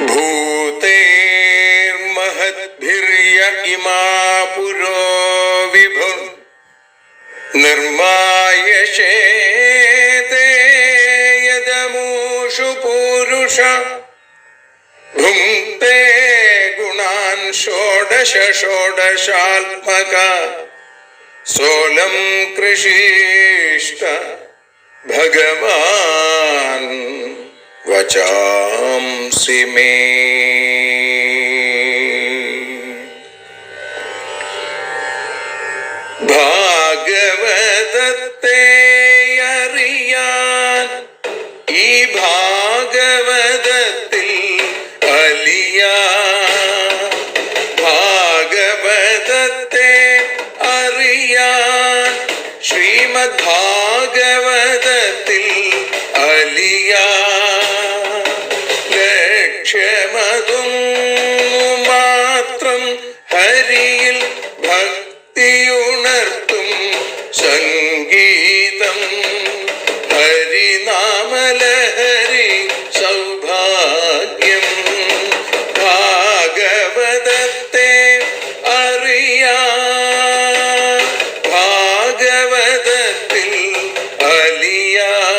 भूतेर्महद्भिर्य इमा पुरो विभुः निर्मायशेते यदमूषु पूरुष भुङ्क्ते गुणान् षोडश षोडशात्मका सोऽलं कृषीष्ट भगवान् वचांसि मे। ഭാഗവതത്തെ അറിയാൻ ഈ ഭാഗവതത്തിൽ അലിയാൻ, ഭാഗവതത്തെ അറിയാൻ ശ്രീമദ് ഭാഗവതത്തിൽ അലിയാൻ, ലക്ഷ്യമതും മാത്രം ഹരിയിൽ ഭക്തിയുണർത്തും സംഗീതം ഹരിനാമലഹരി സൗഭാഗ്യം. ഭാഗവതത്തെ അറിയാൻ ഭാഗവതത്തിൽ അലിയാൻ.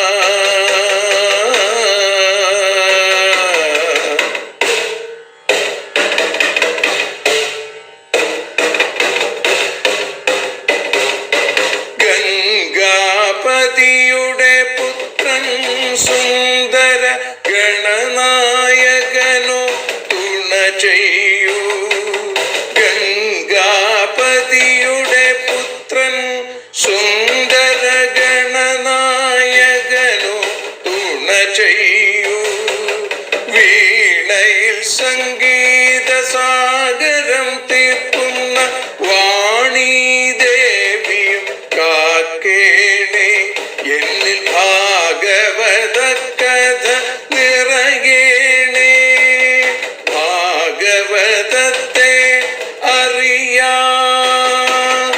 ഗംഗാപതിയുടെ പുത്രൻ സുന്ദര ഗണനായകനോ തുണ ചെയ്യൂ. ഗംഗാപതിയുടെ പുത്രൻ സുന്ദര ഗണനായകനോ തുണ ചെയ്യൂ. വീണയിൽ സംഗീത സാഗരം തീർക്കുന്ന വാണീദേവിയും കാക്കേണേ എന്നിൽ ഭാഗവത കഥ നിറയേണേ. ഭാഗവതത്തെ അറിയാൻ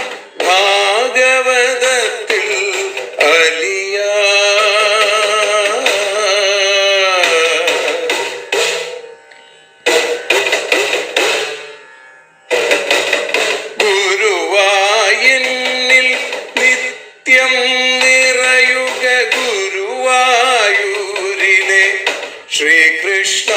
ഭാഗവതത്തിൽ അലിയാൻ. ഗുരുവായൂരിൽ നിത്യം നിറയുക ഗുരുവായൂരിലെ ശ്രീകൃഷ്ണ.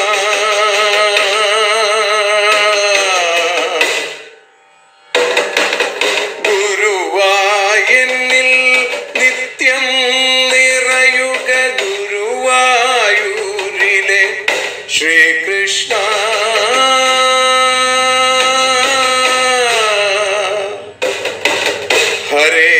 ഗുരുവായൂരിൽ നിത്യം നിറയുക ഗുരുവായൂരിലെ ശ്രീകൃഷ്ണ. ഹരേ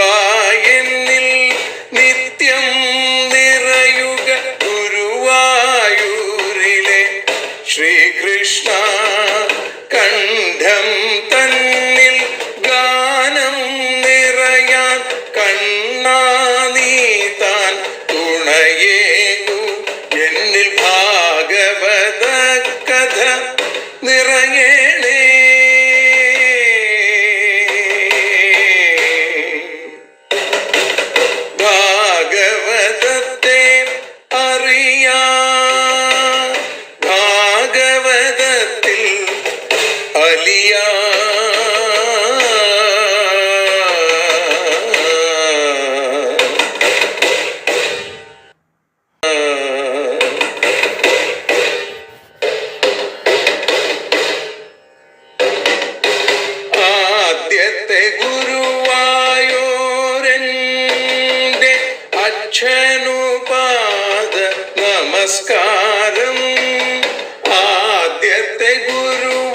ഗുരുവായൂരിൽ നിത്യം നിറയുക ഗുരുവായൂരിലെ ശ്രീകൃഷ്ണ. കണ്ഠം തന്നിൽ ഗാനം നിറയാൻ കണ്ണാ നീ താൻ തുണയേകു. എന്നിൽ ഭാഗവത കഥ നിറയേണേ. ഭാഗവതത്തെ അറിയാൻ ഭാഗവതത്തിൽ അലിയാൻ. ആദ്യത്തെ ഗുരുവായൂരന്റെ അച്ഛനുപാദ നമസ്കാരം. ആദ്യത്തെ ഗുരുവായൂരനുടെ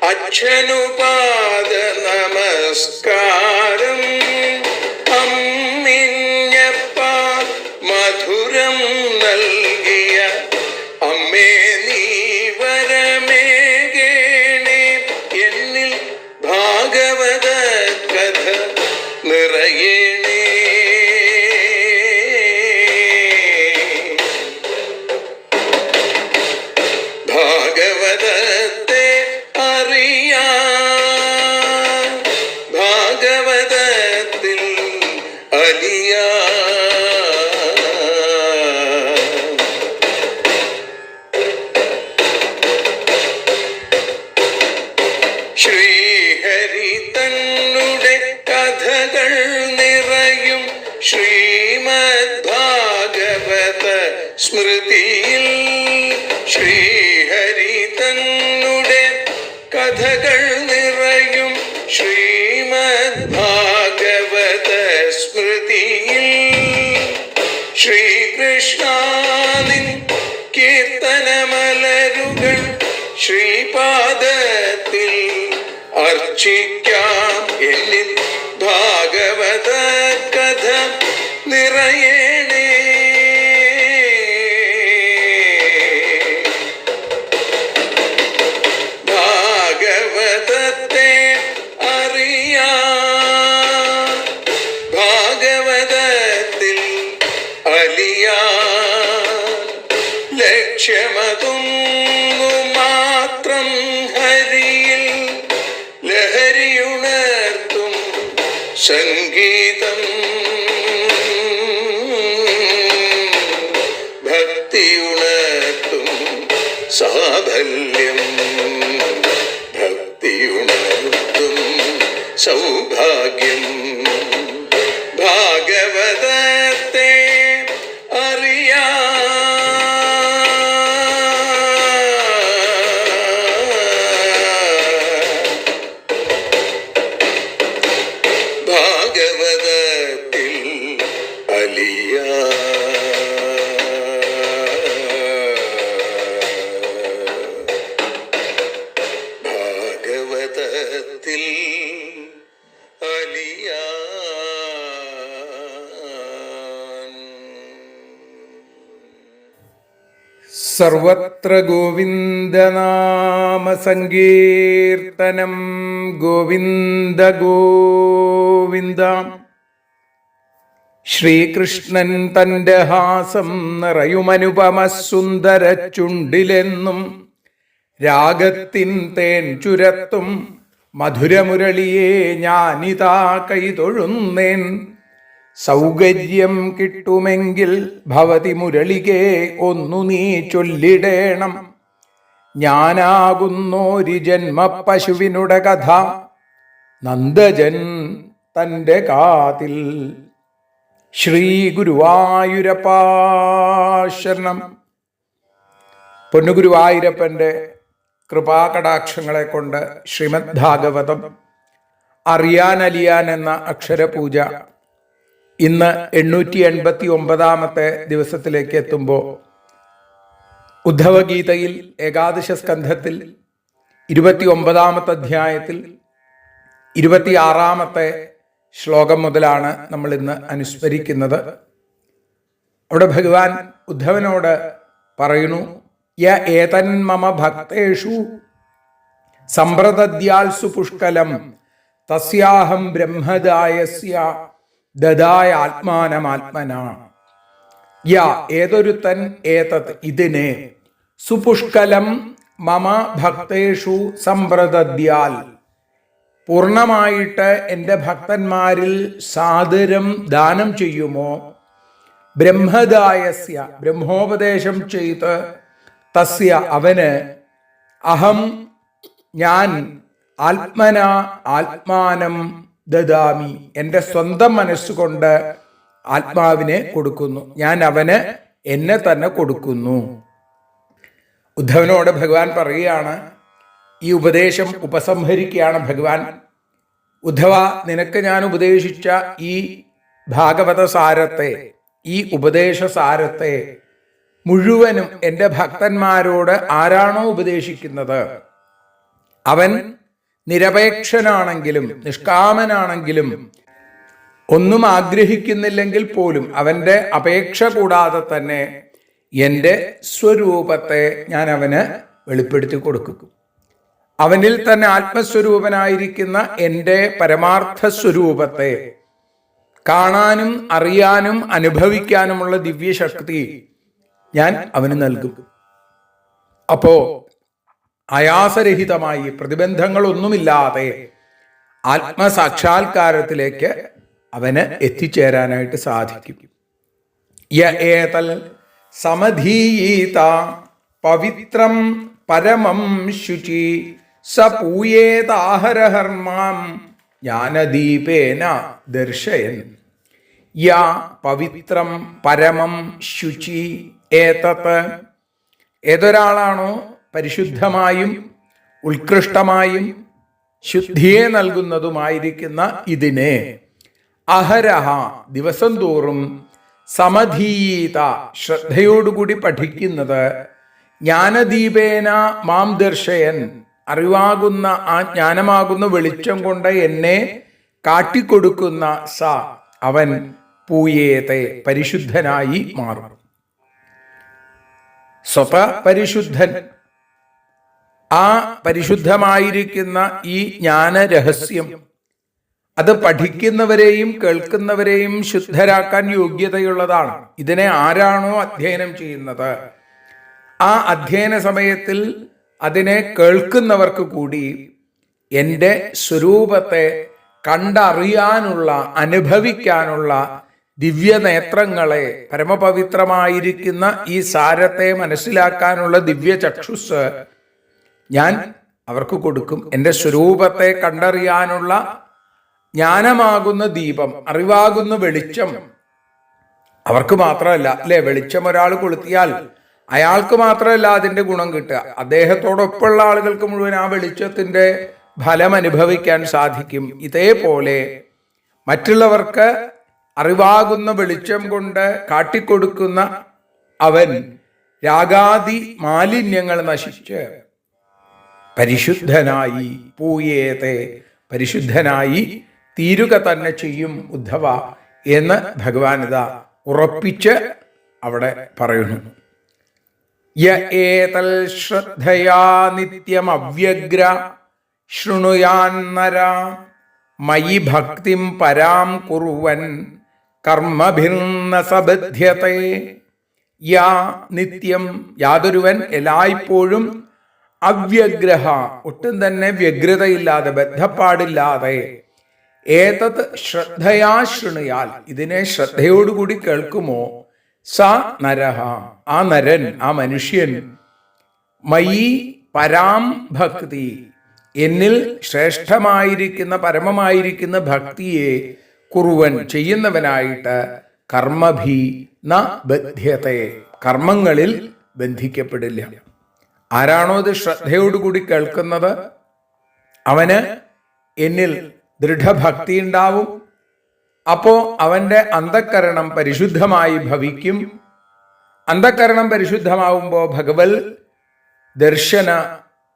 അച്ഛനുപാദ നമസ്കാരം. അമ്മിഞ്ഞപ്പാൽ മധുരം നൽകിയ അമ്മേ നീ വരമേകേണേ. എന്നിൽ ഭാഗവത കഥ നിറയേണേ. ഭാഗവതത്തെ അലിയാ. ശ്രീഹരി തന്നുടെ കഥകൾ നിറയും ശ്രീമദ് ഭാഗവത സ്മൃതിയിൽ. ശ്രീഹരി തന്നുടെ കഥകൾ നിറയും ശ്രീമദ് ഭാഗവത സ്മൃതിയിൽ. ശ്രീകൃഷ്ണാനിൻ കീർത്തനമലരുകൾ ശ്രീപാദത്തിൽ അർച്ചിക്കാം. എന്നിൽ ഭാഗവത കഥ നിറയേണേ. ഭാഗവതത്തെ അറിയാ, ഭാഗവതത്തിൽ അലിയാ. ലക്ഷ്യമതൊന്നു മാത്രം ഹരിയിൽ ലഹരിയുണർത്തും സംഗീതം. ഭക്തിയുണർത്തും സാഫല്യം. ഭക്തിയുണർത്തും സൗഭാഗ്യം. ഭാഗവതത്തെ അറിയാ, ഭാഗവതത്തിൽ അലിയാ. ഭാഗവതത്തിൽ അലിയാ. സർവത്ര ഗോവിന്ദനാമ സങ്കീർത്തനം. ഗോവിന്ദ ഗോവിന്ദ. ശ്രീകൃഷ്ണൻ തന്റെ ഹാസം നിറയുമനുപമ സുന്ദര ചുണ്ടിലെന്നും രാഗത്തിൻ തേൻ ചുരത്തും മധുരമുരളിയെ ഞാനിതാ കൈതൊഴുന്നേൻ. സൗകര്യം കിട്ടുമെങ്കിൽ ഭവതി മുരളികെ ഒന്നു നീ ചൊല്ലിടേണം. ഞാനാകുന്നോരി ജന്മ പശുവിനുടെ കഥ നന്ദജൻ തൻ്റെ കാതിൽ. ശ്രീ ഗുരുവായൂരപ്പാ ശരണം. പൊന്നുഗുരുവായൂരപ്പൻ്റെ കൃപാകടാക്ഷങ്ങളെ കൊണ്ട് ശ്രീമദ് ഭാഗവതം അറിയാനലിയാൻ എന്ന അക്ഷരപൂജ ഇന്ന് 889 ദിവസത്തിലേക്ക് എത്തുമ്പോൾ ഉദ്ധവഗീതയിൽ ഏകാദശ സ്കന്ധത്തിൽ 29 അധ്യായത്തിൽ 26 ശ്ലോകം മുതലാണ് നമ്മൾ ഇന്ന് അനുസ്മരിക്കുന്നത്. അവിടെ ഭഗവാൻ ഉദ്ധവനോട് പറയുന്നു, യ ഏതന്മമ ഭക്തേഷു സമ്പ്രദദ്യാൽസു പുഷ്കലം തസ്യാഹം ബ്രഹ്മദായസ്യ ദദായ ആത്മാനമാത്മന. യ ഏതൊരുത്തൻ ഏതത് ഇതിനെ സുപുഷ്കലം മമ ഭക്തേഷു സമ്പ്രദദ്യാൽ പൂർണ്ണമായിട്ട് എൻ്റെ ഭക്തന്മാരിൽ സാദരം ദാനം ചെയ്യുമോ, ബ്രഹ്മദായസ്യ ബ്രഹ്മോപദേശം ചെയ്ത് തസ്യ അവന് അഹം ഞാൻ ആത്മന ആത്മാനം ദദാമി എൻ്റെ സ്വന്തം മനസ്സുകൊണ്ട് ആത്മാവിനെ കൊടുക്കുന്നു, ഞാൻ അവന് എന്നെ തന്നെ കൊടുക്കുന്നു. ഉദ്ധവനോട് ഭഗവാൻ പറയുകയാണ്, ഈ ഉപദേശം ഉപസംഹരിക്കുകയാണ് ഭഗവാൻ. ഉദ്ധവ, നിനക്ക് ഞാൻ ഉപദേശിച്ച ഈ ഭാഗവത സാരത്തെ, ഈ ഉപദേശ സാരത്തെ മുഴുവനും എൻ്റെ ഭക്തന്മാരോട് ആരാണോ ഉപദേശിക്കുന്നത് അവൻ നിരപേക്ഷനാണെങ്കിലും നിഷ്കാമനാണെങ്കിലും ഒന്നും ആഗ്രഹിക്കുന്നില്ലെങ്കിൽ പോലും അവൻ്റെ അപേക്ഷ കൂടാതെ തന്നെ എൻ്റെ സ്വരൂപത്തെ ഞാൻ അവന് വെളിപ്പെടുത്തി കൊടുക്കും. അവനിൽ തന്നെ ആത്മസ്വരൂപനായിരിക്കുന്ന എൻ്റെ പരമാർത്ഥ സ്വരൂപത്തെ കാണാനും അറിയാനും അനുഭവിക്കാനുമുള്ള ദിവ്യശക്തി ഞാൻ അവന് നൽകും. അപ്പോ ആയാസരഹിതമായി പ്രതിബന്ധങ്ങളൊന്നുമില്ലാതെ ആത്മസാക്ഷാത്കാരത്തിലേക്ക് അവന് എത്തിച്ചേരാനായിട്ട് സാധിക്കും. യ ഏതൽ സമധീയീത പവിത്രം പരമം ശുചി സ പൂയേതാഹരഹർമാം ജ്ഞാനദീപേന ദർശയൻ. യാ പവിത്രം പരമം ശുചി ഏതത്, ഏതൊരാളാണോ പരിശുദ്ധമായും ഉത്കൃഷ്ടമായും ശുദ്ധിയെ നൽകുന്നതുമായിരിക്കുന്ന ഇതിനെ അഹരഹ ദിവസം തോറും സമധീയത ശ്രദ്ധയോടുകൂടി പഠിക്കുന്നത് ജ്ഞാനദീപേന മാം ദർശയൻ അറിവാകുന്ന ആ ജ്ഞാനമാകുന്ന വെളിച്ചം കൊണ്ട് എന്നെ കാട്ടിക്കൊടുക്കുന്ന സ അവൻ പൂയേത്തെ പരിശുദ്ധനായി മാറും. സ്വത പരിശുദ്ധൻ, ആ പരിശുദ്ധമായിരിക്കുന്ന ഈ ജ്ഞാനരഹസ്യം അത് പഠിക്കുന്നവരെയും കേൾക്കുന്നവരെയും ശുദ്ധരാക്കാൻ യോഗ്യതയുള്ളതാണ്. ഇതിനെ ആരാണോ അധ്യയനം ചെയ്യുന്നത് ആ അധ്യയന സമയത്തിൽ അതിനെ കേൾക്കുന്നവർക്ക് കൂടി എൻ്റെ സ്വരൂപത്തെ കണ്ടറിയാനുള്ള അനുഭവിക്കാനുള്ള ദിവ്യനേത്രങ്ങളെ, പരമപവിത്രമായിരിക്കുന്ന ഈ സാരത്തെ മനസ്സിലാക്കാനുള്ള ദിവ്യ ചക്ഷുസ് ഞാൻ അവർക്ക് കൊടുക്കും. എൻ്റെ സ്വരൂപത്തെ കണ്ടറിയാനുള്ള ജ്ഞാനമാകുന്ന ദീപം, അറിവാകുന്ന വെളിച്ചം അവർക്ക് മാത്രമല്ല, അല്ലെ? വെളിച്ചം ഒരാൾ കൊളുത്തിയാൽ അയാൾക്ക് മാത്രമല്ല അതിൻ്റെ ഗുണം കിട്ടുക, അദ്ദേഹത്തോടൊപ്പമുള്ള ആളുകൾക്ക് മുഴുവൻ ആ വെളിച്ചത്തിൻ്റെ ഫലം അനുഭവിക്കാൻ സാധിക്കും. ഇതേപോലെ മറ്റുള്ളവർക്ക് അറിവാകുന്ന വെളിച്ചം കൊണ്ട് കാട്ടിക്കൊടുക്കുന്ന അവൻ രാഗാദി മാലിന്യങ്ങൾ നശിച്ച് പരിശുദ്ധനായി പൂയേത്തെ പരിശുദ്ധനായി തീരുക തന്നെ ചെയ്യും ഉദ്ധവ എന്ന് ഭഗവാൻ ഇതാ ഉറപ്പിച്ച് അവിടെ പറയുന്നു. യ ഏതൽ ശ്രദ്ധയാ നിത്യം അവ്യഗ്ര ശൃണുയാന്നര മയി ഭക്തിം പരാം കുറുവൻ കർമ്മഭിർന്ന സബധ്യത്തെ. യാ നിത്യം, യാതൊരുവൻ എല്ലായ്പ്പോഴും അവ്യഗ്രഹ ഒട്ടും തന്നെ വ്യഗ്രതയില്ലാതെ ബദ്ധപ്പാടില്ലാതെ ഏതത് ശ്രദ്ധയാ ശൃണുയാൽ ഇതിനെ ശ്രദ്ധയോടുകൂടി കേൾക്കുമോ സ നരഹ ആ നരൻ, ആ മനുഷ്യൻ മയി പരാം ഭക്തി എന്നിൽ ശ്രേഷ്ഠമായിരിക്കുന്ന പരമമായിരിക്കുന്ന ഭക്തിയെ കുറുവൻ ചെയ്യുന്നവനായിട്ട് കർമ്മഭി ന ബധ്യത്തെ കർമ്മങ്ങളിൽ ബന്ധിക്കപ്പെടില്ല. ആരാണോ ഇത് ശ്രദ്ധയോടുകൂടി കേൾക്കുന്നത് അവന് എന്നിൽ ദൃഢഭക്തി ഉണ്ടാവും. അപ്പോ അവന്റെ അന്തഃകരണം പരിശുദ്ധമായി ഭവിക്കും. അന്തഃകരണം പരിശുദ്ധമാവുമ്പോൾ ഭഗവത് ദർശന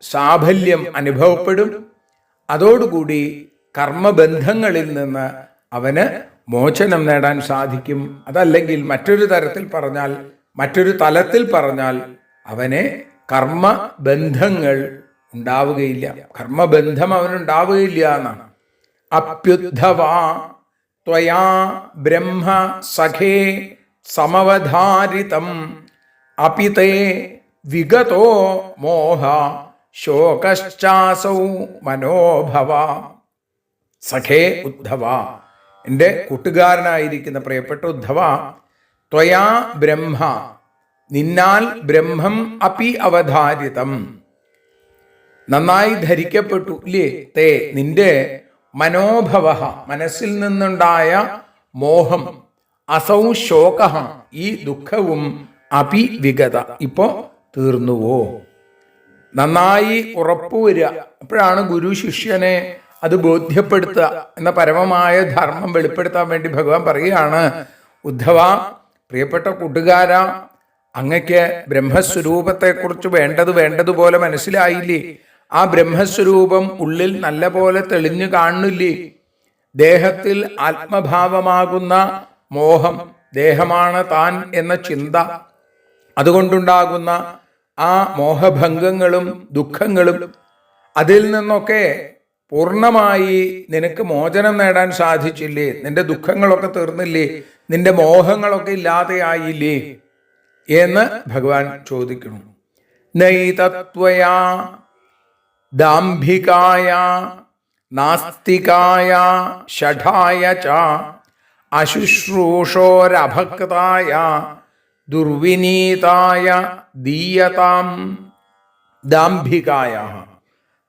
സാഫല്യം അനുഭവപ്പെടും. അതോടുകൂടി കർമ്മബന്ധങ്ങളിൽ നിന്ന് അവന് മോചനം നേടാൻ സാധിക്കും. അതല്ലെങ്കിൽ മറ്റൊരു തരത്തിൽ പറഞ്ഞാൽ, മറ്റൊരു തലത്തിൽ പറഞ്ഞാൽ അവനെ കർമ്മബന്ധങ്ങൾ ഉണ്ടാവുകയില്ല, കർമ്മബന്ധം അവനുണ്ടാവുകയില്ല എന്നാണ്. അപ്യുദ്ധവാ ത്വയാ ബ്രഹ്മ സഖേ സമവധാരിതം അപിതേ വിഗതോ മോഹ ശോകശ്ചാസൗ മനോഭവ. സഖേ ഉദ്ധവ, എൻ്റെ കൂട്ടുകാരനായിരിക്കുന്ന പ്രിയപ്പെട്ട ഉദ്ധവ, ത്വയാ ബ്രഹ്മ നിന്നാൽ ബ്രഹ്മം അപി അവധാരിതം നന്നായി ധരിക്കപ്പെട്ടു ഇല്ലേ? തേ നിന്റെ മനോഭവ മനസ്സിൽ നിന്നുണ്ടായ മോഹം, അസൗ ശോക ഈ ദുഃഖവും അപി വിഗത ഇപ്പോ തീർന്നുവോ? നന്നായി ഉറപ്പുവരിക. അപ്പോഴാണ് ഗുരു ശിഷ്യനെ അത് ബോധ്യപ്പെടുത്തുക എന്ന പരമമായ ധർമ്മം വെളിപ്പെടുത്താൻ വേണ്ടി ഭഗവാൻ പറയുകയാണ്, ഉദ്ധവ പ്രിയപ്പെട്ട കൂട്ടുകാര, അങ്ങക്ക് ബ്രഹ്മസ്വരൂപത്തെക്കുറിച്ച് വേണ്ടതുപോലെ മനസ്സിലായില്ലേ? ആ ബ്രഹ്മസ്വരൂപം ഉള്ളിൽ നല്ല പോലെ തെളിഞ്ഞു കാണുന്നില്ലേ? ദേഹത്തിൽ ആത്മഭാവമാകുന്ന മോഹം, ദേഹമാണ് താൻ എന്ന ചിന്ത, അതുകൊണ്ടുണ്ടാകുന്ന ആ മോഹഭംഗങ്ങളും ദുഃഖങ്ങളും, അതിൽ നിന്നൊക്കെ പൂർണ്ണമായി നിനക്ക് മോചനം നേടാൻ സാധിച്ചില്ലേ? നിന്റെ ദുഃഖങ്ങളൊക്കെ തീർന്നില്ലേ? നിന്റെ മോഹങ്ങളൊക്കെ ഇല്ലാതെയായില്ലേ എന്ന് ഭഗവാൻ ചോദിക്കുന്നു. നൈതത്വയാ ദാംഭികായ നാസ്തികായ ഷഠായ ച അശുശ്രൂഷോരഭക്തായ ദുർവിനീതായ ദീയതാം ദാംഭികായ.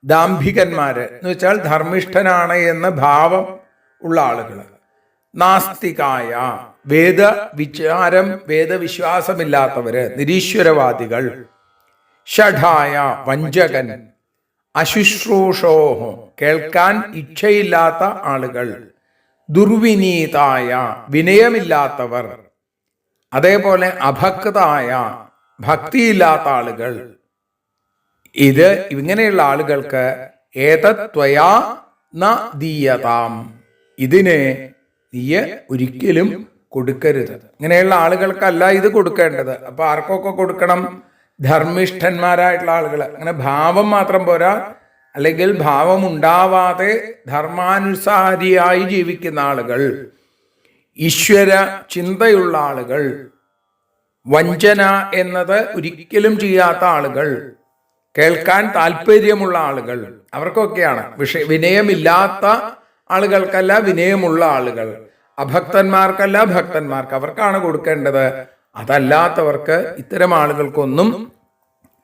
ദാംഭികന്മാര് എന്ന് വെച്ചാൽ ധർമ്മിഷ്ഠനാണ് എന്ന് ഭാവം ഉള്ള ആളുകൾ. നാസ്തികായ വേദവിശ്വാസമില്ലാത്തവര്, നിരീശ്വരവാദികൾ. ഷഠായ വഞ്ചകൻ. അശുശ്രൂഷോഹോ കേൾക്കാൻ ഇച്ഛയില്ലാത്ത ആളുകൾ. ദുർവിനീതായ വിനയമില്ലാത്തവർ. അതേപോലെ അഭക്തായ ഭക്തിയില്ലാത്ത ആളുകൾ. ഇങ്ങനെയുള്ള ആളുകൾക്ക് ഏതത്വയാ ന ദീയതാം, ഇതിനെ നീ ഒരിക്കലും കൊടുക്കരുത്. ഇങ്ങനെയുള്ള ആളുകൾക്കല്ല ഇത് കൊടുക്കേണ്ടത്. അപ്പൊ ആർക്കൊക്കെ കൊടുക്കണം? ധർമ്മിഷ്ഠന്മാരായിട്ടുള്ള ആളുകൾ. അങ്ങനെ ഭാവം മാത്രം പോരാ, അല്ലെങ്കിൽ ഭാവം ഉണ്ടാവാതെ ധർമാനുസാരിയായി ജീവിക്കുന്ന ആളുകൾ, ഈശ്വര ചിന്തയുള്ള ആളുകൾ, വഞ്ചന എന്നത് ഒരിക്കലും ചെയ്യാത്ത ആളുകൾ, കേൾക്കാൻ താല്പര്യമുള്ള ആളുകൾ, അവർക്കൊക്കെയാണ്. വിനയമില്ലാത്ത ആളുകൾക്കല്ല, വിനയമുള്ള ആളുകൾ. അഭക്തന്മാർക്കല്ല, ഭക്തന്മാർക്ക്, അവർക്കാണ് കൊടുക്കേണ്ടത്. അതല്ലാത്തവർക്ക്, ഇത്തരം ആളുകൾക്കൊന്നും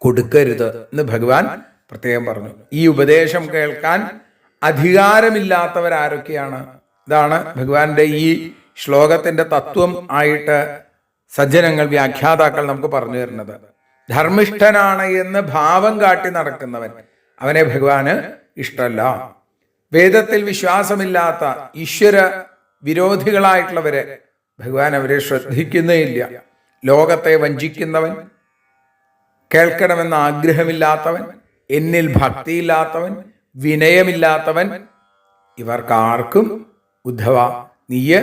കൊടുക്കരുത് എന്ന് ഭഗവാൻ പ്രത്യേകം പറഞ്ഞു. ഈ ഉപദേശം കേൾക്കാൻ അധികാരമില്ലാത്തവരാരൊക്കെയാണ്? ഇതാണ് ഭഗവാന്റെ ഈ ശ്ലോകത്തിന്റെ തത്വം ആയിട്ട് സജ്ജനങ്ങൾ, വ്യാഖ്യാതാക്കൾ നമുക്ക് പറഞ്ഞു തരുന്നത്. ധർമ്മിഷ്ഠനാണ് എന്ന് ഭാവം കാട്ടി നടക്കുന്നവൻ, അവനെ ഭഗവാന് ഇഷ്ടമല്ല. വേദത്തിൽ വിശ്വാസമില്ലാത്ത ഈശ്വര വിരോധികളായിട്ടുള്ളവരെ ഭഗവാൻ അവരെ ശ്രദ്ധിക്കുന്നേയില്ല. ലോകത്തെ വഞ്ചിക്കുന്നവൻ, കേൾക്കണമെന്ന ആഗ്രഹമില്ലാത്തവൻ, എന്നിൽ ഭക്തിയില്ലാത്തവൻ, വിനയമില്ലാത്തവൻ, ഇവർക്കാർക്കും ഉദ്ധവ നീയ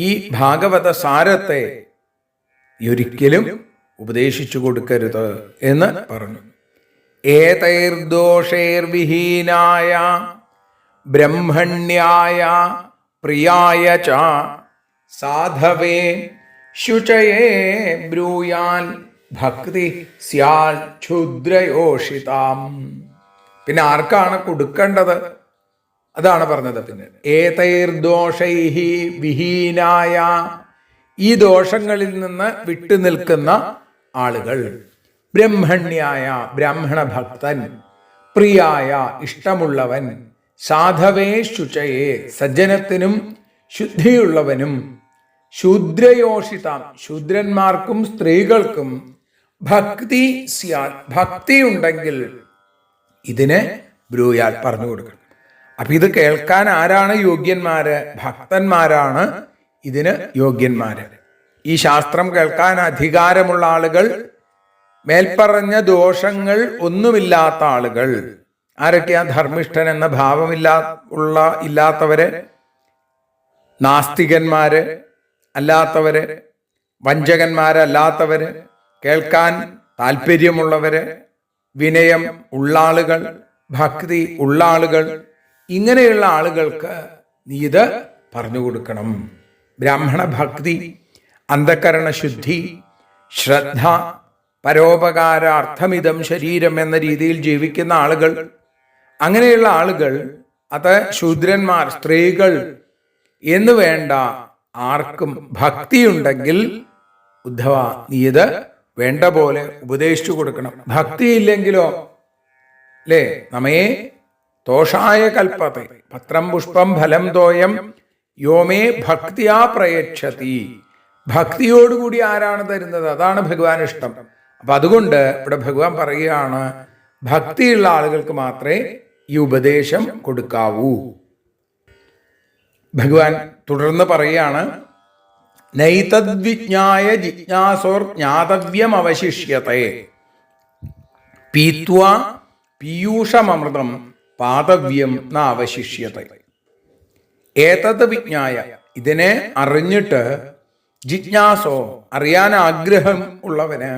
ഈ ഭാഗവത സാരത്തെ ഒരിക്കലും ഉപദേശിച്ചു കൊടുക്കരുത് എന്ന് പറഞ്ഞു. ഏതൈർദോഷൈർവിഹീനായ ബ്രഹ്മണ്യായ പ്രിയായ ച സാധവേ ശുചയേ ബ്രൂയാൻ ഭക്തി സ്യാൽ ക്ഷുദ്രയോഷിതാം. പിന്നെ ആർക്കാണ് കൊടുക്കേണ്ടത്? അതാണ് പറഞ്ഞത്. പിന്നെ ഏതൈർദോഷൈഹി വിഹീനായ, ഈ ദോഷങ്ങളിൽ നിന്ന് വിട്ടുനിൽക്കുന്ന ആളുകൾ. ബ്രഹ്മണ്യായ ബ്രാഹ്മണ ഭക്തൻ, പ്രിയായ ഇഷ്ടമുള്ളവൻ, സാധവേ ശുചയേ സജ്ജനത്തിനും ശുദ്ധിയുള്ളവനും, ശൂദ്രയോഷിതാം ശൂദ്രന്മാർക്കും സ്ത്രീകൾക്കും, ഭക്തി സ്യാൽ ഭക്തി ഉണ്ടെങ്കിൽ ഇതിനെ ബ്രൂയാൽ പറഞ്ഞു കൊടുക്കണം. അപ്പൊ ഇത് കേൾക്കാൻ ആരാണ് യോഗ്യന്മാര്? ഭക്തന്മാരാണ് ഇതിന് യോഗ്യന്മാര്. ഈ ശാസ്ത്രം കേൾക്കാൻ അധികാരമുള്ള ആളുകൾ, മേൽപ്പറഞ്ഞ ദോഷങ്ങൾ ഒന്നുമില്ലാത്ത ആളുകൾ. ആരൊക്കെയാ? ധർമ്മിഷ്ഠൻ എന്ന ഇല്ലാത്തവര്, നാസ്തികന്മാര് അല്ലാത്തവര്, വഞ്ചകന്മാരല്ലാത്തവര്, കേൾക്കാൻ താല്പര്യമുള്ളവര്, വിനയം ഉള്ള ആളുകൾ, ഭക്തി ഉള്ള ആളുകൾ. ഇങ്ങനെയുള്ള ആളുകൾക്ക് നീ ഇത് പറഞ്ഞു കൊടുക്കണം. ബ്രാഹ്മണ ഭക്തി, അന്ധകരണ ശുദ്ധി, ശ്രദ്ധ, പരോപകാരാർത്ഥമിതം ശരീരം എന്ന രീതിയിൽ ജീവിക്കുന്ന ആളുകൾ, അങ്ങനെയുള്ള ആളുകൾ, അത് ശൂദ്രന്മാർ, സ്ത്രീകൾ എന്ന് വേണ്ട ആർക്കും ഭക്തിയുണ്ടെങ്കിൽ ഉദ്ധവ നീ ഇത് വേണ്ട പോലെ ഉപദേശിച്ചു കൊടുക്കണം. ഭക്തിയില്ലെങ്കിലോ അല്ലേ? നമ്മേ തോഷായ കൽപ്പത്തെ പത്രം പുഷ്പം ഫലം തോയം യോമേ ഭക്തിയാ പ്രയച്ഛതി. ഭക്തിയോടുകൂടി ആരാണ് തരുന്നത്? അതാണ് ഭഗവാൻ ഇഷ്ടം. അപ്പൊ അതുകൊണ്ട് ഇവിടെ ഭഗവാൻ പറയുകയാണ്, ഭക്തിയുള്ള ആളുകൾക്ക് മാത്രമേ ഈ ഉപദേശം കൊടുക്കാവൂ. ഭഗവാൻ തുടർന്ന് പറയുകയാണ്, നൈതദ്വിജ്ഞായ ജിജ്ഞാസോർ ജ്ഞാതവ്യം അവശിഷ്യത്തെ പീത്വാ പീയൂഷമൃതം പാതവ്യം ന അവശിഷ്യത്തെ. ഏതത് വിജ്ഞായ ഇതിനെ അറിഞ്ഞിട്ട്, ജിജ്ഞാസോ അറിയാൻ ആഗ്രഹം ഉള്ളവന്,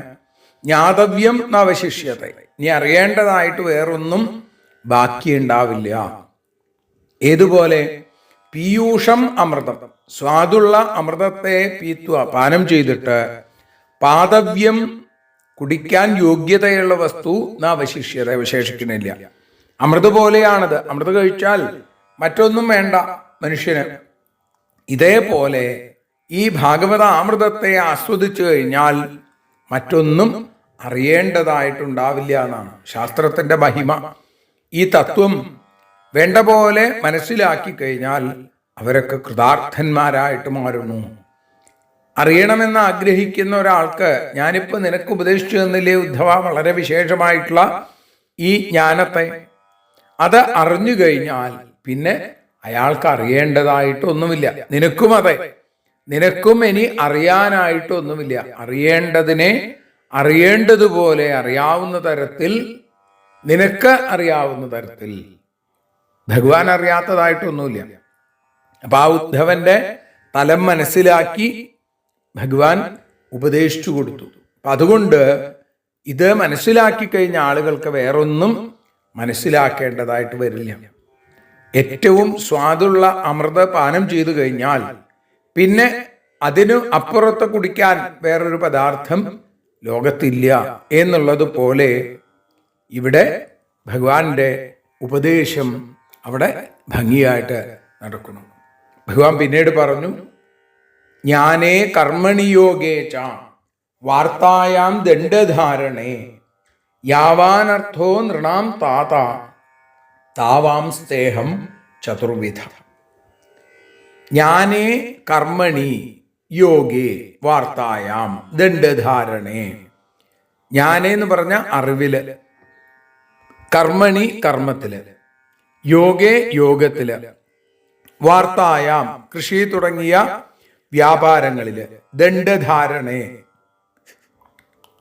ജ്ഞാതവ്യം ന അവശിഷ്യത്തെ ഇനി അറിയേണ്ടതായിട്ട് വേറൊന്നും ബാക്കിയുണ്ടാവില്ല. ഏതുപോലെ? പീയൂഷം അമൃതം സ്വാദുള്ള അമൃതത്തെ പീത്വ പാനം ചെയ്തിട്ട്, പാതവ്യം കുടിക്കാൻ യോഗ്യതയുള്ള വസ്തു ന അവശിഷ്യത അവശേഷിക്കുന്നില്ല. അമൃത് പോലെയാണത്. അമൃത് കഴിച്ചാൽ മറ്റൊന്നും വേണ്ട മനുഷ്യന്. ഇതേപോലെ ഈ ഭാഗവതാമൃതത്തെ ആസ്വദിച്ചു കഴിഞ്ഞാൽ മറ്റൊന്നും അറിയേണ്ടതായിട്ടുണ്ടാവില്ല എന്നാണ് ശാസ്ത്രത്തിൻ്റെ മഹിമ. ഈ തത്വം വേണ്ട പോലെ മനസ്സിലാക്കി കഴിഞ്ഞാൽ അവരൊക്കെ കൃതാർത്ഥന്മാരായിട്ട് മാറുന്നു. അറിയണമെന്ന് ആഗ്രഹിക്കുന്ന ഒരാൾക്ക് ഞാനിപ്പോൾ നിനക്ക് ഉപദേശിച്ചു തന്നില്ലേ ഉദ്ധവ, വളരെ വിശേഷമായിട്ടുള്ള ഈ ജ്ഞാനത്തെ, അത് അറിഞ്ഞു കഴിഞ്ഞാൽ പിന്നെ അയാൾക്ക് അറിയേണ്ടതായിട്ടൊന്നുമില്ല. നിനക്കും അതെ, നിനക്കും ഇനി അറിയാനായിട്ടൊന്നുമില്ല. അറിയേണ്ടതിനെ അറിയേണ്ടതുപോലെ അറിയാവുന്ന തരത്തിൽ, നിനക്ക് അറിയാവുന്ന തരത്തിൽ. ഭഗവാൻ അറിയാത്തതായിട്ടൊന്നുമില്ല. അപ്പൊ ആ ഉദ്ധവന്റെ തലം മനസ്സിലാക്കി ഭഗവാൻ ഉപദേശിച്ചു കൊടുത്തു. അപ്പൊ അതുകൊണ്ട് ഇത് മനസ്സിലാക്കി കഴിഞ്ഞ ആളുകൾക്ക് വേറൊന്നും മനസ്സിലാക്കേണ്ടതായിട്ട് വരില്ല. ഏറ്റവും സ്വാദുള്ള അമൃത പാനം ചെയ്തു കഴിഞ്ഞാൽ പിന്നെ അതിനു അപ്പുറത്ത് കുടിക്കാൻ വേറൊരു പദാർത്ഥം ലോകത്തില്ല എന്നുള്ളത് പോലെ ഇവിടെ ഭഗവാന്റെ ഉപദേശം അവിടെ ഭംഗിയായിട്ട് നടക്കുന്നു. ഭഗവാൻ പിന്നീട് പറഞ്ഞു, ജ്ഞാനേ കർമ്മണിയോഗേ ച വാർത്തായാം ദണ്ഡധാരണേ യാവാനർത്ഥോ നൃണാം താത താവാം സ്തേഹം ചതുർവിധ. ജ്ഞാനേ കർമ്മണി യോഗേ വാർത്തായാം ദണ്ഡധാരണേ. ജ്ഞാനേ എന്ന് പറഞ്ഞ അറിവില്, കർമ്മണി കർമ്മത്തില്, യോഗേ യോഗത്തില്, വാർത്തായാം കൃഷി തുടങ്ങിയ വ്യാപാരങ്ങളില്, ദണ്ഡധാരണേ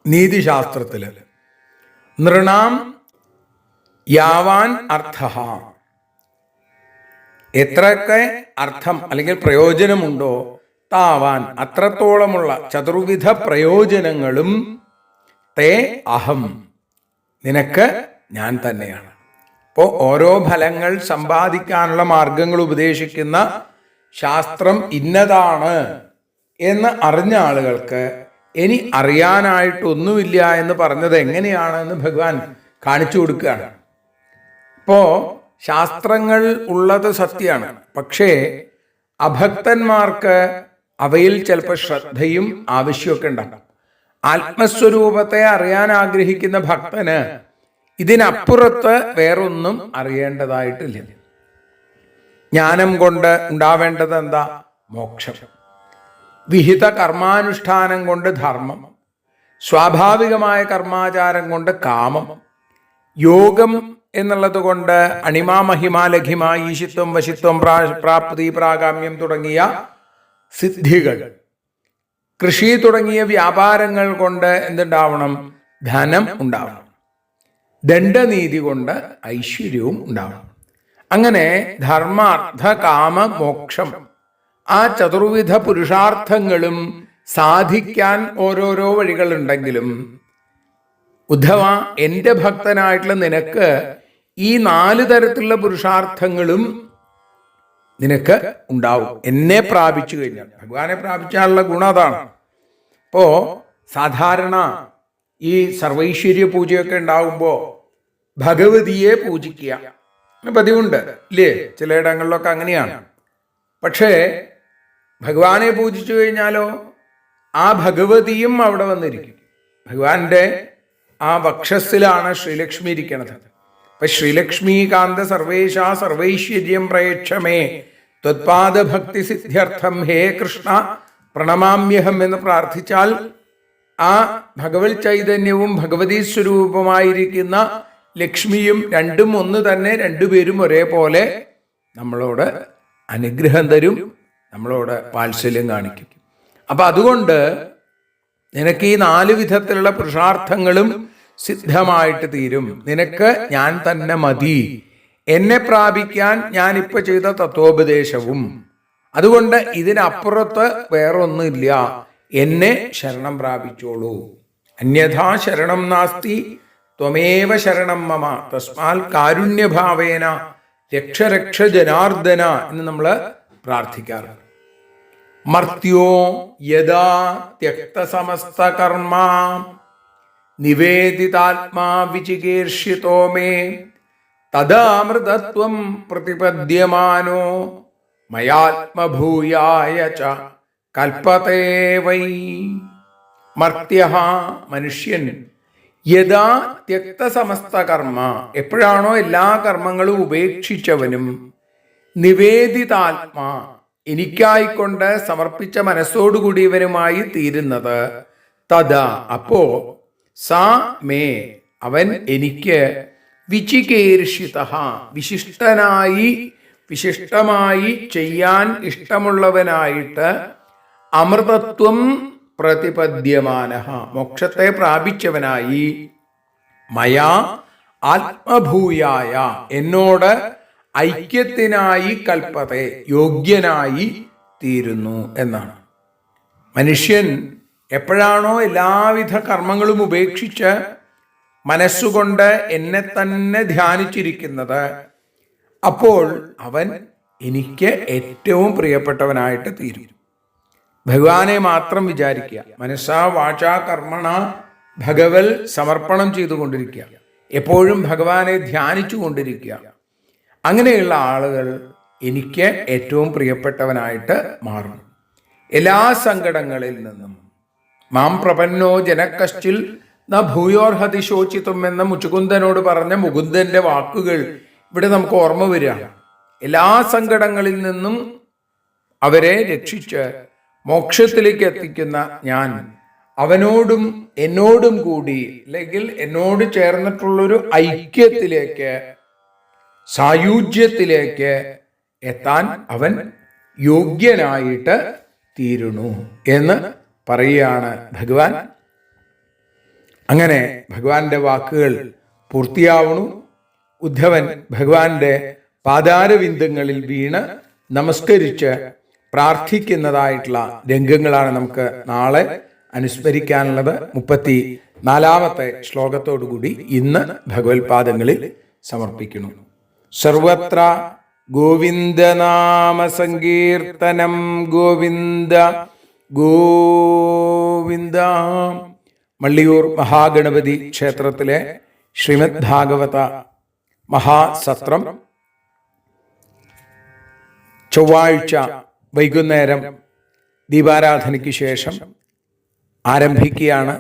നീതിശാസ്ത്രത്തില്, നൃണാം യാവാൻ അർത്ഥ എത്രയൊക്കെ അർത്ഥം അല്ലെങ്കിൽ പ്രയോജനമുണ്ടോ താവാൻ അത്രത്തോളമുള്ള ചതുർവിധ പ്രയോജനങ്ങളും തേ അഹം നിനക്ക് ഞാൻ തന്നെയാണ്. അപ്പോൾ ഓരോ ഫലങ്ങൾ സമ്പാദിക്കാനുള്ള മാർഗങ്ങൾ ഉപദേശിക്കുന്ന ശാസ്ത്രം ഇന്നതാണ് എന്ന് അറിഞ്ഞ ആളുകൾക്ക് ഇനി അറിയാനായിട്ടൊന്നുമില്ല എന്ന് പറഞ്ഞത് എങ്ങനെയാണ് എന്ന് ഭഗവാൻ കാണിച്ചു കൊടുക്കുകയാണ്. ഇപ്പോ ശാസ്ത്രങ്ങൾ ഉള്ളത് സത്യമാണ്, പക്ഷേ അഭക്തന്മാർക്ക് അവയിൽ ചിലപ്പോൾ ശ്രദ്ധയും ആവശ്യമൊക്കെ ഉണ്ടാകും. ആത്മസ്വരൂപത്തെ അറിയാൻ ആഗ്രഹിക്കുന്ന ഭക്തന് ഇതിനപ്പുറത്ത് വേറൊന്നും അറിയേണ്ടതായിട്ടില്ല. ജ്ഞാനം കൊണ്ട് ഉണ്ടാവേണ്ടത് എന്താ? മോക്ഷം. വിഹിത കർമാനുഷ്ഠാനം കൊണ്ട് ധർമ്മം, സ്വാഭാവികമായ കർമാചാരം കൊണ്ട് കാമം, യോഗം എന്നുള്ളത് കൊണ്ട് അണിമ മഹിമ ലഘിമ ഈശിത്വം വശിത്വം പ്രാപ്തി പ്രാഗാമ്യം തുടങ്ങിയ സിദ്ധികൾ, കൃഷി തുടങ്ങിയ വ്യാപാരങ്ങൾ കൊണ്ട് എന്തുണ്ടാവണം? ധനം ഉണ്ടാവണം. ദണ്ഡനീതി കൊണ്ട് ഐശ്വര്യവും ഉണ്ടാവണം. അങ്ങനെ ധർമാർത്ഥ കാമ മോക്ഷം, ആ ചതുർവിധ പുരുഷാർത്ഥങ്ങളും സാധിക്കാൻ ഓരോരോ വഴികളുണ്ടെങ്കിലും ഉദ്ധവ, എൻ്റെ ഭക്തനായിട്ടുള്ള നിനക്ക് ഈ 4 തരത്തിലുള്ള പുരുഷാർത്ഥങ്ങളും നിനക്ക് ഉണ്ടാവും എന്നെ പ്രാപിച്ചു കഴിഞ്ഞാൽ. ഭഗവാനെ പ്രാപിച്ചാലുള്ള ഗുണം അതാണ്. അപ്പോ സാധാരണ ഈ സർവൈശ്വര്യ പൂജയൊക്കെ ഉണ്ടാവുമ്പോൾ ഭഗവതിയെ പൂജിക്കുക പതിവുണ്ട്, ഇല്ലേ? ചിലയിടങ്ങളിലൊക്കെ അങ്ങനെയാണ്. പക്ഷേ ഭഗവാനെ പൂജിച്ചു കഴിഞ്ഞാലോ ആ ഭഗവതിയും അവിടെ വന്നിരിക്കും. ഭഗവാന്റെ ആ വക്ഷസ്സിലാണ് ശ്രീലക്ഷ്മി ഇരിക്കണത്. അപ്പൊ ശ്രീലക്ഷ്മീകാന്ത സർവേശ സർവൈശ്വര്യം പ്രേക്ഷമേ ത്വത്പാദഭക്തി സിദ്ധ്യർത്ഥം ഹേ കൃഷ്ണ പ്രണമാമ്യഹം എന്ന് പ്രാർത്ഥിച്ചാൽ ആ ഭഗവത് ചൈതന്യവും ഭഗവതീ സ്വരൂപമായിരിക്കുന്ന ലക്ഷ്മിയും രണ്ടും ഒന്ന് തന്നെ, രണ്ടുപേരും ഒരേപോലെ നമ്മളോട് അനുഗ്രഹം തരും, നമ്മളോട് വാത്സല്യം കാണിക്കും. അപ്പൊ അതുകൊണ്ട് നിനക്ക് ഈ 4 വിധത്തിലുള്ള പുരുഷാർത്ഥങ്ങളും സിദ്ധമായിട്ട് തീരും. നിനക്ക് ഞാൻ തന്നെ മതി, എന്നെ പ്രാപിക്കാൻ ഞാനിപ്പോൾ ചെയ്ത തത്വോപദേശവും. അതുകൊണ്ട് ഇതിനപ്പുറത്ത് വേറൊന്നുമില്ല, എന്നെ ശരണം പ്രാപിച്ചോളൂ. അന്യഥാ ശരണം നാസ്തി ത്വമേവ ശരണം മമ തസ്മാൽ കാരുണ്യഭാവേന രക്ഷ രക്ഷ ജനാർദ്ദന എന്ന് നമ്മൾ പ്രാർത്ഥിക്കാറുണ്ട്. മർത്യോ യദാ ത്യക്ത സമസ്ത കർമ്മ നിവേദിതാത്മാ വിചികീർഷിതോ മേ തദാമൃതത്വം പ്രതിപദ്യമാനോ മയാത്മഭൂയായ ച കൽപ്പതേ വൈ. മർത്യഃ മനുഷ്യൻ യഥാ ത്യക്ത സമസ്ത കർമ്മ എപ്പോഴാണോ എല്ലാ കർമ്മങ്ങളും ഉപേക്ഷിച്ചവനും നിവേദിതാത്മാ എനിക്കായിക്കൊണ്ട് സമർപ്പിച്ച മനസ്സോടുകൂടിയവനുമായി തീരുന്നത് തഥാ അപ്പോ സാ മേ അവൻ എനിക്ക് വിചികീർഷിതഃ വിശിഷ്ടമായി ചെയ്യാൻ ഇഷ്ടമുള്ളവനായിട്ട് അമൃതത്വം പ്രതിപദ്യമാനഃ മോക്ഷത്തെ പ്രാപിച്ചവനായി മയാ ആത്മഭൂയായ എന്നോട് ഐക്യത്തിനായി കൽപ്പത്തെ യോഗ്യനായി തീരുന്നു എന്നാണ്. മനുഷ്യൻ എപ്പോഴാണോ എല്ലാവിധ കർമ്മങ്ങളും ഉപേക്ഷിച്ച് മനസ്സുകൊണ്ട് എന്നെ തന്നെ ധ്യാനിച്ചിരിക്കുന്നത് അപ്പോൾ അവൻ എനിക്ക് ഏറ്റവും പ്രിയപ്പെട്ടവനായിട്ട് തീരും. ഭഗവാനെ മാത്രം വിചാരിക്കുക, മനസ്സാ വാചാ കർമ്മണ ഭഗവൽ സമർപ്പണം ചെയ്തുകൊണ്ടിരിക്കുക, എപ്പോഴും ഭഗവാനെ ധ്യാനിച്ചു കൊണ്ടിരിക്കുക. അങ്ങനെയുള്ള ആളുകൾ എനിക്ക് ഏറ്റവും പ്രിയപ്പെട്ടവനായിട്ട് മാറും. എല്ലാ സങ്കടങ്ങളിൽ നിന്നും മാം പ്രപന്നോ ജനക്കശ്ചിൽ ന ഭൂയോർഹതി ശോചിത്വം എന്ന മുച്ചുകുന്ദനോട് പറഞ്ഞ മുകുന്ദന്റെ വാക്കുകൾ ഇവിടെ നമുക്ക് ഓർമ്മ വരികയാണ്. എല്ലാ സങ്കടങ്ങളിൽ നിന്നും അവരെ രക്ഷിച്ച് മോക്ഷത്തിലേക്ക് എത്തിക്കുന്ന ഞാൻ അവനോടും എന്നോടും കൂടി അല്ലെങ്കിൽ എന്നോട് ചേർന്നിട്ടുള്ളൊരു ഐക്യത്തിലേക്ക് സായുജ്യത്തിലേക്ക് എത്താൻ അവൻ യോഗ്യനായിട്ട് തീരുന്നു എന്ന് പറയുകയാണ് ഭഗവാൻ. അങ്ങനെ ഭഗവാന്റെ വാക്കുകൾ പൂർത്തിയാവണു. ഉദ്ധവൻ ഭഗവാന്റെ പാതാരവിന്ദങ്ങളിൽ വീണ് നമസ്കരിച്ച് പ്രാർത്ഥിക്കുന്നതായിട്ടുള്ള രംഗങ്ങളാണ് നമുക്ക് നാളെ അനുസ്മരിക്കാനുള്ളത്. 34 ശ്ലോകത്തോടുകൂടി ഇന്ന് ഭഗവത്പാദങ്ങളിൽ സമർപ്പിക്കുന്നു. സർവത്ര ഗോവിന്ദനാമ സങ്കീർത്തനം ഗോവിന്ദ ഗോവിന്ദ. മള്ളിയൂർ മഹാഗണപതി ക്ഷേത്രത്തിലെ ശ്രീമദ് ഭാഗവത മഹാസത്രം ചൊവ്വാഴ്ച വൈകുന്നേരം ദീപാരാധനയ്ക്ക് ശേഷം ആരംഭിക്കുകയാണ്.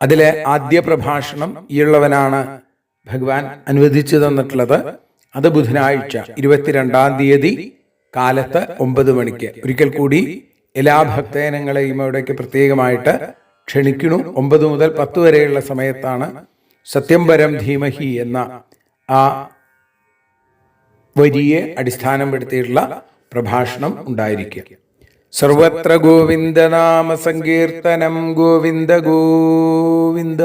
അതിലെ ആദ്യ പ്രഭാഷണം ഈയുള്ളവനാണ് ഭഗവാൻ അനുവദിച്ചു തന്നിട്ടുള്ളത്. അത് ബുധനാഴ്ച 22-ാം തീയതി കാലത്ത് 9 മണിക്ക്. ഒരിക്കൽ കൂടി എല്ലാ ഭക്തജനങ്ങളെയും അവിടേക്ക് പ്രത്യേകമായിട്ട് ക്ഷണിക്കുന്നു. 9 മുതൽ 10 വരെയുള്ള സമയത്താണ് സത്യം പരം ധീമഹി എന്ന ആ വരിയെ അടിസ്ഥാനപ്പെടുത്തിയിട്ടുള്ള പ്രഭാഷണം ഉണ്ടായിരിക്കുക. സർവത്ര ഗോവിന്ദനാമ സങ്കീർത്തനം ഗോവിന്ദ ഗോവിന്ദ.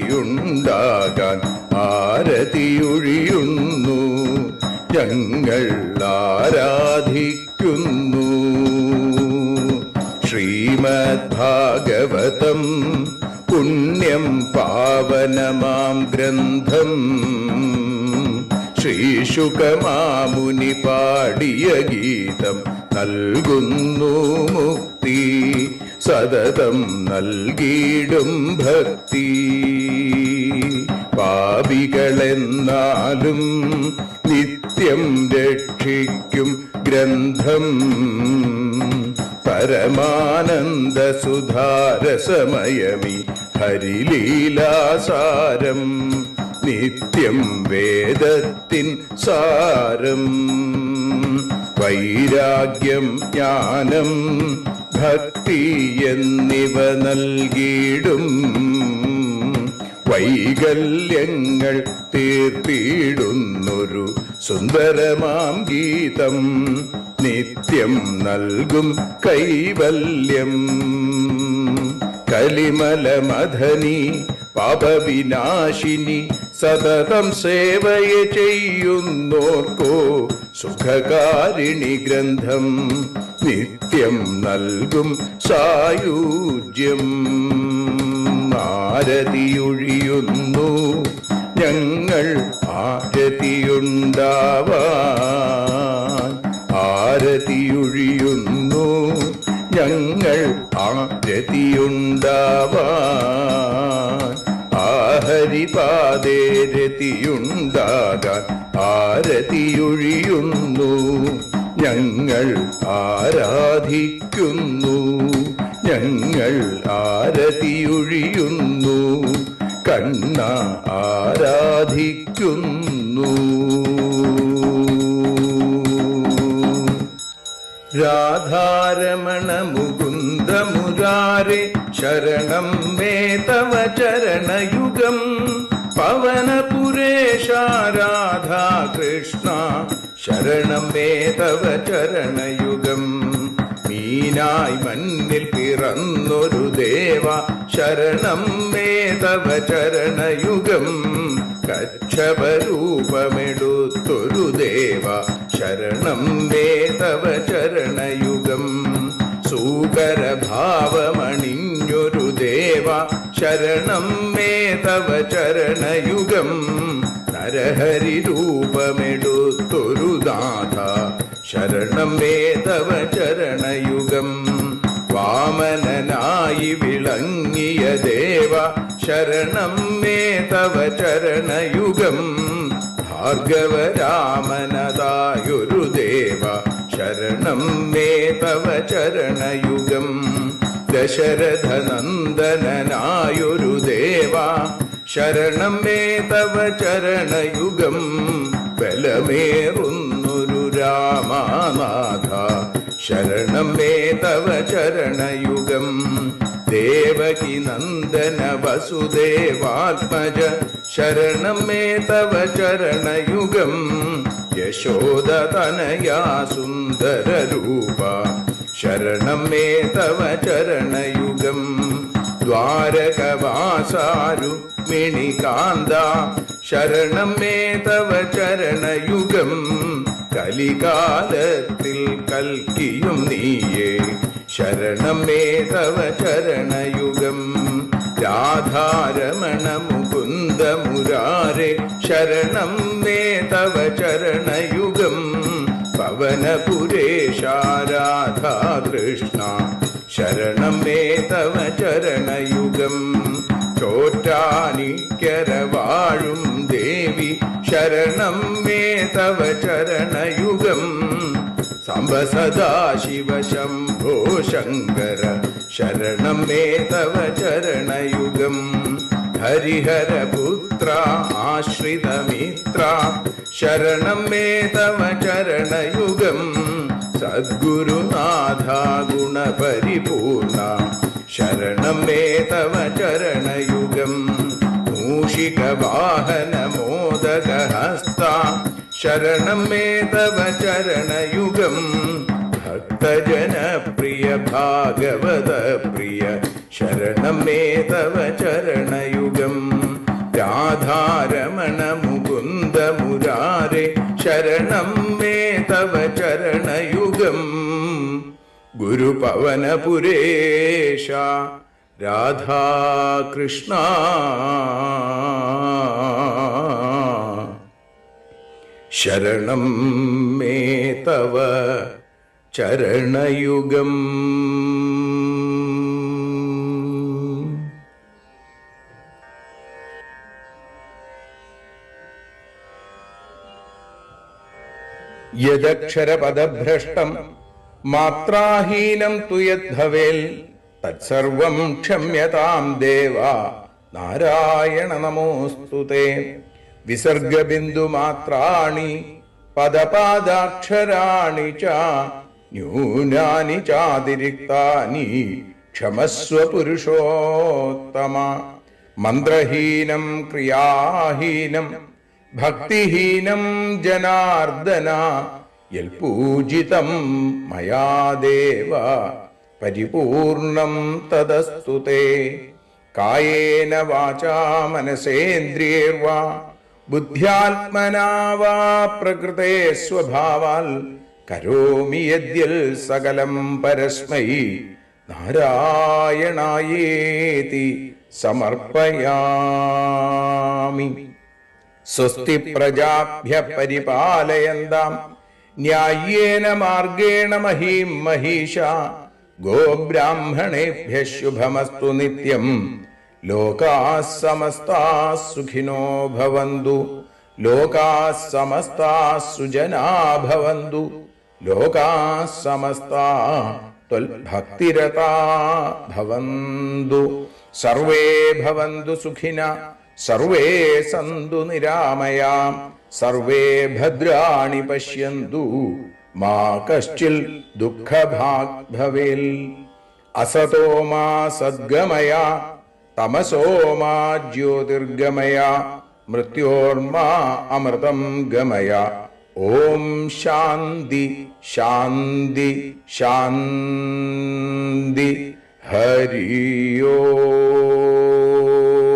രതിയുണ്ടാകാൻ ആരതിയൊഴിയുന്നു ഞങ്ങൾ ആരാധിക്കുന്നു. ശ്രീമദ് ഭാഗവതം പുണ്യം പാവനമാം ഗ്രന്ഥം ശ്രീശുകമാമുനി പാടിയ ഗീതം നൽകുന്നു മുക്തി സതതം നൽകിയിടും ഭക്തി. പാപികളെന്നാലും നിത്യം രക്ഷിക്കും ഗ്രന്ഥം പരമാനന്ദ സുധാരസമയമി ഹരിലീലാസാരം നിത്യം വേദത്തിൻ സാരം. വൈരാഗ്യം ജ്ഞാനം ഭക്തി എന്നിവ നൽകിയിടും വൈകല്യങ്ങൾ തീർത്തിടുന്നൊരു സുന്ദരമാം ഗീതം നിത്യം നൽകും കൈവല്യം. കലിമല മഥനി പാപവിനാശിനി സതതം സേവയെ ചെയ്യുന്നോർക്കോ സുഖകാരിണി ഗ്രന്ഥം നിത്യം നൽകും സായുജ്യം. ആരതിയൊഴിയുന്നു ഞങ്ങൾ ആരതിയുണ്ടാവാൻ, ആരതിയൊഴിയുന്നു ഞങ്ങൾ ആരതിയുണ്ടാവാൻ. ആഹരിപാദേ രതിയുണ്ടാകാൻ ആരതിയൊഴിയുന്നു ഞങ്ങൾ ആരാധിക്കുന്നു, ഞങ്ങൾ ആരതിയൊഴിയുന്നു കണ്ണ ആരാധിക്കുന്നു. രാധാരമണ മുകുന്ദ മുരാരേ ശരണം മേ തവ ചരണയുഗം. പവനപുരേശ രാധാ കൃഷ്ണ ശരണം മേ തവ ചരണയുഗം. മീനായി മണ്ണിൽ പിറന്നൊരു ദേവ ശരണം മേ തവ ചരണയുഗം. കച്ഛപരൂപമെടുത്തൊരു ദേവ ശരണം മേ തവ ചരണയുഗം. സൂകരഭാവമണിഞ്ഞൊരു ദേവ ശരണം മേ തവ ചരണയുഗം. നരഹരി രൂപമെടുത്തൊരു നാഥ ശരണം മേ തവ ചരണയുഗം. വാമനനായി വിളങ്ങിയ ദേവ ശരണം മേ തവ ചരണയുഗം. ഭാർഗവരാമനതായൊരു ദേവ ശരണം മേ തവ ചരണയുഗം. ദശരഥനന്ദനായൊരു ദേവ ശരണം മേ തവ ചരണയുഗം. ബലമേറുന്നൊരു രാമനാഥ ശരണം മേ തവ ചരണയുഗം. ദേവകി നന്ദന വസുദേവാത്മജ ശരണം മേ തവ ചരണയുഗം. യശോദതനയാ സുന്ദര രൂപ ശരണം മേ തവ ചരണയുഗം. ദ്വാരകവാസാരുക്മിണികാന്ത ശരണം മേ തവ ചരണയുഗം. കലികാലത്തിൽ കൽക്കിയും നീയേ ശരണം മേ തവ ചരണയുഗം. രാധാരമണ മുകുന്ദ മുരാരേ ശരണം മേ തവ ചരണയുഗം. പവനപുരേശ രാധാ കൃഷ്ണ ശരണം മേ തവ ചരണയുഗം. ചോറ്റാനിക്കര വാഴും ദേവി ശരണം മേ തവ ചരണയുഗം. സാംബ സദാശിവ ശംഭോ ശങ്കര ശരണം മേ തവ ചരണയുഗം. ഹരിഹരപുത്ര ആശ്രിതമിത്ര ശരണം മേ തവ ചരണയുഗം. സദ്ഗുരുനാഥ ഗുണപരിപൂർണ ശരണം മേ തവ ചരണയുഗം. മൂഷികവാഹന മോദകഹസ്ത ശരണം മേ തവ ചരണയുഗം. ഭക്തജനപ്രിയ ഭാഗവത പ്രിയ ശരണം മേ തവ ചരണയുഗം. രാധാരമണ മുകുന്ദ മുരാരേ ശരണം മേ തവ ചരണയുഗം. ഗുരുപവനപുരേശ രാധാകൃഷ്ണ ശരണം മേ തവ ചരണയുഗം. യദക്ഷരപദഭ്രഷ്ടം മാത്രാഹീനം തു യദ്ഭവേൽ തത്സർവം ക്ഷമ്യതാം ദേവ നാരായണ നമോസ്തുതേ. വിസർഗബിന്ദുമാത്രാണി പദപാദാക്ഷരാണി ച ന്യൂനാനി ചാതിരിക്താനി ക്ഷമസ്വ പുരുഷോത്തമ. മന്ത്രഹീനം ക്രിയാഹീനം ഭക്തിഹീനം ജനാർദ്ദന യൽപൂജിതം മയാ ദേവ പരിപൂർണം തദസ്തു തേ. കായേന വാചാ മനസേന്ദ്രിയൈർവാ ബുദ്ധ്യാത്മനാ വാ പ്രകൃതേ സ്വഭാവാൽ കരോമി യദ്യൽ സകലം പരസ്മൈ നാരായണായേതി സമർപ്പയാമി. സ്വസ്തി പ്രജാഭ്യ പരിപാലയന്താം ന്യായേന മാർഗേണ മഹീം മഹീഷാ. ഗോബ്രാഹ്മണേഭ്യഃ ശുഭമസ്തു നിത്യം. ലോകാഃ സമസ്താഃ സുഖിനോ ഭവന്തു. ലോകാഃ സമസ്താഃ സുജനാ ഭവന്തു. ലോകാഃ സമസ്താഃ ത്വൽഭക്തിരതാ ഭവന്തു. സർവേ ഭവന്തു സുഖിനഃ സർവേ സന്തു നിരാമയാം. സർവേ ഭദ്രാണി പശ്യന്തു മാ കശ്ചിൽ ദുഃഖഭാഗ് ഭവേൽ. അസതോ മാ സദ്ഗമയ തമസോ മാ ജ്യോതിർഗമയ മൃത്യോർമാ അമൃതം ഗമയ. ഓം ശാന്തി ശാന്തി ശാന്തി. ഹരി ഓം.